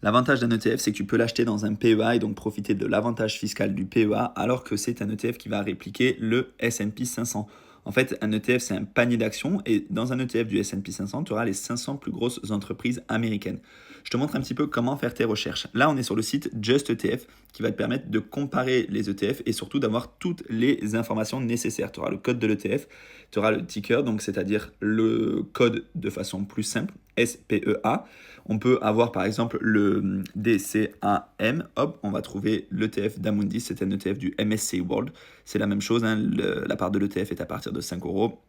L'avantage d'un ETF, c'est que tu peux l'acheter dans un PEA et donc profiter de l'avantage fiscal du PEA, alors que c'est un ETF qui va répliquer le S&P 500. En fait, un ETF, c'est un panier d'actions, et dans un ETF du S&P 500, tu auras les 500 plus grosses entreprises américaines. Je te montre un petit peu comment faire tes recherches. Là, on est sur le site Just ETF, qui va te permettre de comparer les ETF et surtout d'avoir toutes les informations nécessaires. Tu auras le code de l'ETF, tu auras le ticker, donc c'est-à-dire le code de façon plus simple, SPEA. On peut avoir par exemple le DCAM, hop, on va trouver l'ETF d'Amundi, c'est un ETF du MSCI World. C'est la même chose, hein, la part de l'ETF est à partir de 5 euros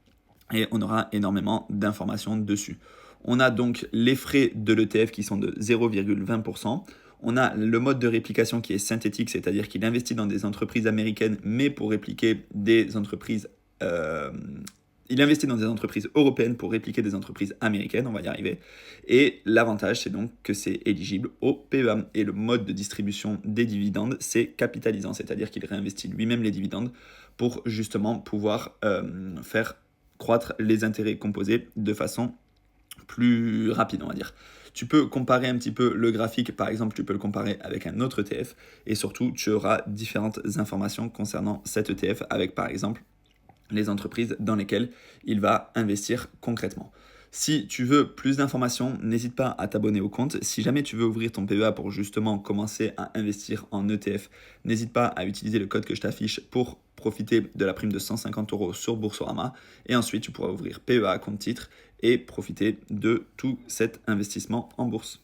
et on aura énormément d'informations dessus. On a donc les frais de l'ETF qui sont de 0,20%. On a le mode de réplication qui est synthétique, c'est-à-dire qu'il investit dans des entreprises américaines, mais pour répliquer des entreprises... il investit dans des entreprises européennes pour répliquer des entreprises américaines, on va y arriver. Et l'avantage, c'est donc que c'est éligible au PEA. Et le mode de distribution des dividendes, c'est capitalisant, c'est-à-dire qu'il réinvestit lui-même les dividendes pour justement pouvoir faire croître les intérêts composés de façon plus rapide, on va dire. Tu peux comparer un petit peu le graphique, par exemple, tu peux le comparer avec un autre ETF, et surtout, tu auras différentes informations concernant cet ETF, avec par exemple les entreprises dans lesquelles il va investir concrètement. Si tu veux plus d'informations, n'hésite pas à t'abonner au compte. Si jamais tu veux ouvrir ton PEA pour justement commencer à investir en ETF, n'hésite pas à utiliser le code que je t'affiche pour profiter de la prime de 150 euros sur Boursorama. Et ensuite, tu pourras ouvrir PEA compte titre et profiter de tout cet investissement en bourse.